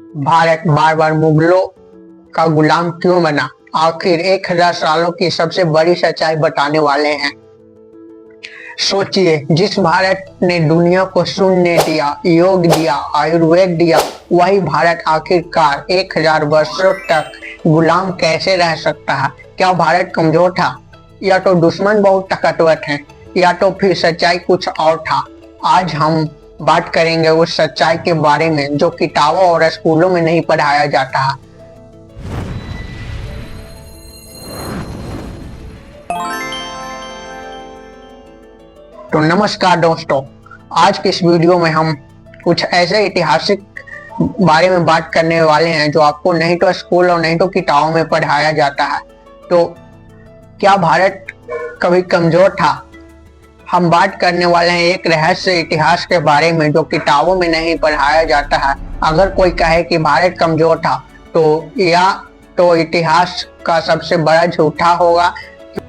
भारत बार बार मुगलों का गुलाम क्यों बना? आखिर 1000 सालों की सबसे बड़ी सच्चाई बताने वाले हैं। सोचिए, जिस भारत ने दुनिया को शून्य दिया, योग दिया, आयुर्वेद दिया, वही भारत आखिरकार 1000 वर्षों तक गुलाम कैसे रह सकता है? क्या भारत कमजोर था, या तो दुश्मन बहुत ताकतवर थे, या तो फिर सच्चाई कुछ और था? आज हम बात करेंगे उस सच्चाई के बारे में जो किताबों और स्कूलों में नहीं पढ़ाया जाता है। तो नमस्कार दोस्तों, आज के इस वीडियो में हम कुछ ऐसे ऐतिहासिक बारे में बात करने वाले हैं जो आपको नहीं तो स्कूल और नहीं तो किताबों में पढ़ाया जाता है। तो क्या भारत कभी कमजोर था? हम बात करने वाले हैं एक रहस्य इतिहास के बारे में जो किताबों में नहीं पढ़ाया जाता है। अगर कोई कहे कि भारत कमजोर था तो या तो इतिहास का सबसे बड़ा झूठा होगा,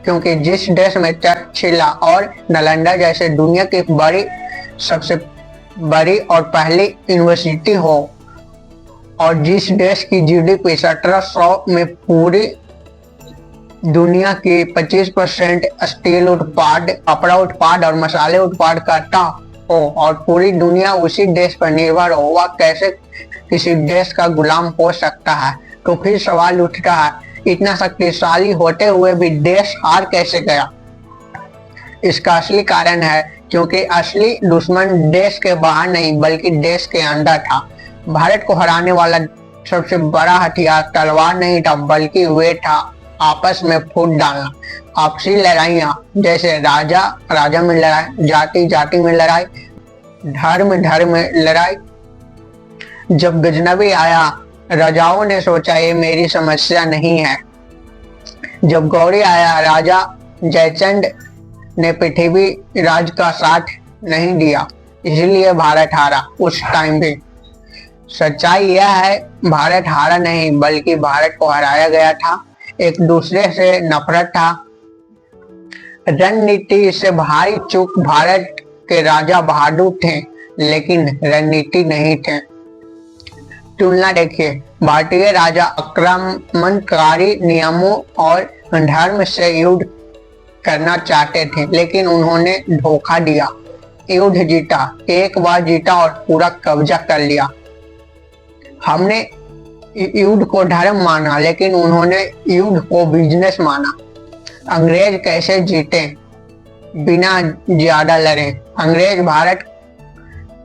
क्योंकि जिस देश में तक्षशिला और नालंदा जैसे दुनिया की सबसे बड़ी और पहली यूनिवर्सिटी हो, और जिस देश की जीडीपी 1700 में पूरी दुनिया की 25% स्टील उत्पाद, कपड़ा उत्पाद और मसाले उत्पाद करता हो, और पूरी दुनिया उसी देश पर निर्भर हो, वह कैसे किसी देश का गुलाम हो सकता है? तो फिर सवाल उठता है, इतना शक्तिशाली होते हुए भी देश हार कैसे गया? इसका असली कारण है क्योंकि असली दुश्मन देश के बाहर नहीं बल्कि देश के अंदर था। भारत को हराने वाला सबसे बड़ा हथियार तलवार नहीं था, बल्कि वे था आपस में फूट डालना। आपसी लड़ाइयाँ, जैसे राजा राजा में लड़ाई, जाति जाति में लड़ाई, धर्म धर्म में लड़ाई। जब गजनबी आया, राजाओं ने सोचा ये मेरी समस्या नहीं है। जब गौरी आया, राजा जयचंद ने पृथ्वी राज का साथ नहीं दिया, इसलिए भारत हारा। उस टाइम भी सच्चाई यह है, भारत हारा नहीं बल्कि भारत को हराया गया था। एक दूसरे से नफरत था, रणनीति से भारी चूक। भारत के राजा बहादुर थे लेकिन रणनीति नहीं थे। तुलना देखिए, भारतीय राजा आक्रमणकारी नियमों और धर्म से युद्ध करना चाहते थे, लेकिन उन्होंने धोखा दिया, युद्ध जीता, एक बार जीता और पूरा कब्जा कर लिया। हमने युद्ध को धर्म माना, लेकिन उन्होंने युद्ध को बिजनेस माना। अंग्रेज कैसे जीते? बिना ज्यादा लड़े। अंग्रेज भारत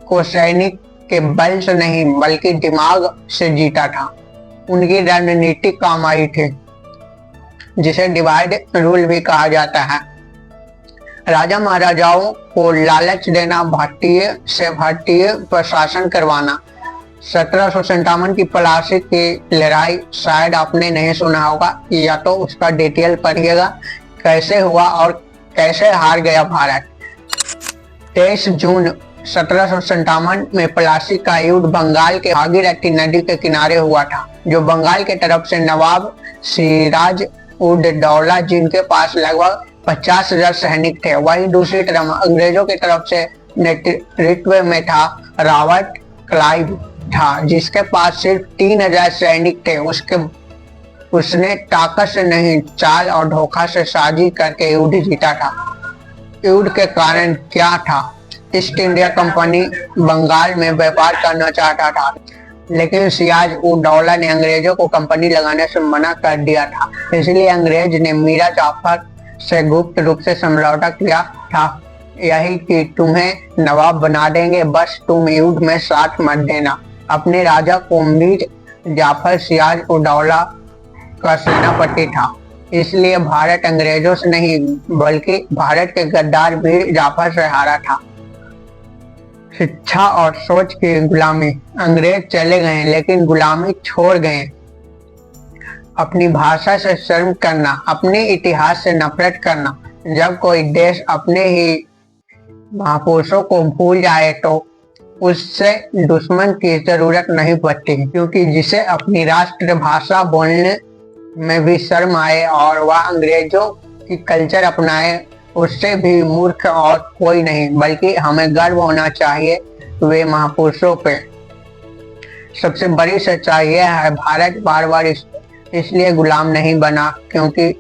को सैनिक के बल से नहीं बल्कि दिमाग से जीता था। उनकी रणनीति काम आई थी, जिसे डिवाइड रूल भी कहा जाता है। राजा महाराजाओं को लालच देना, भारतीय से भारतीय प्रशासन करवाना। 1757 की प्लासी की लड़ाई शायद आपने नहीं सुना होगा, या तो उसका डिटेल पढ़िएगा, कैसे हुआ और कैसे हार गया भारत। 23 जून 1757 में प्लासी का युद्ध बंगाल के भागीरथी नदी के किनारे हुआ था, जो बंगाल के तरफ से नवाब सिराज उद दौला, जिनके पास लगभग 50,000 सैनिक थे। वहीं दूसरी तरफ अंग्रेजों की तरफ से नेतृत्व में था रॉबर्ट क्लाइव था, जिसके पास सिर्फ 3000 सैनिक थे। उसने ताकत से नहीं, चाल और धोखा से साजिश करके युद्ध जीता था। युद्ध के कारण क्या था? ईस्ट इंडिया कंपनी बंगाल में व्यापार करना चाहता था, लेकिन सिराज उद दौला ने अंग्रेजों को कंपनी लगाने से मना कर दिया था। इसलिए अंग्रेज ने मीरा जाफर से गुप्त रूप से समझौता किया था, यही कि तुम्हें नवाब बना देंगे, बस तुम युद्ध में साथ मत देना। अपने राजा को मीर जाफर सिराज उद दौला का सेनापति था, इसलिए भारत अंग्रेजों से नहीं बल्कि भारत के गद्दार मीर जाफर से हारा था। शिक्षा और सोच की गुलामी। अंग्रेज चले गए लेकिन गुलामी छोड़ गए। अपनी भाषा से शर्म करना, अपने इतिहास से नफरत करना। जब कोई देश अपने ही महापुरुषों को भूल जाए तो उससे दुश्मन की जरूरत नहीं पड़ती, क्योंकि जिसे अपनी राष्ट्रभाषा बोलने में भी शर्म आए और वह अंग्रेजों की कल्चर अपनाए, उससे भी मूर्ख और कोई नहीं। बल्कि हमें गर्व होना चाहिए वे महापुरुषों पे। सबसे बड़ी सच्चाई यह है, भारत बार बार इसलिए गुलाम नहीं बना क्योंकि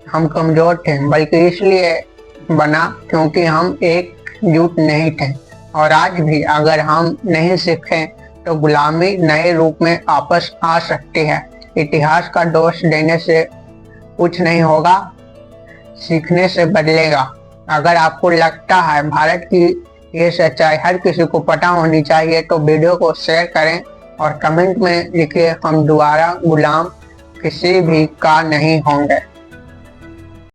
हम कमजोर थे, बल्कि इसलिए बना क्योंकि हम एकजुट नहीं थे। और आज भी अगर हम नहीं सीखें तो गुलामी नए रूप में वापस आ सकती है। इतिहास का दोष देने से कुछ नहीं होगा, सीखने से बदलेगा। अगर आपको लगता है भारत की ये सच्चाई हर किसी को पता होनी चाहिए तो वीडियो को शेयर करें और कमेंट में लिखिए, हम दोबारा गुलाम किसी भी का नहीं होंगे।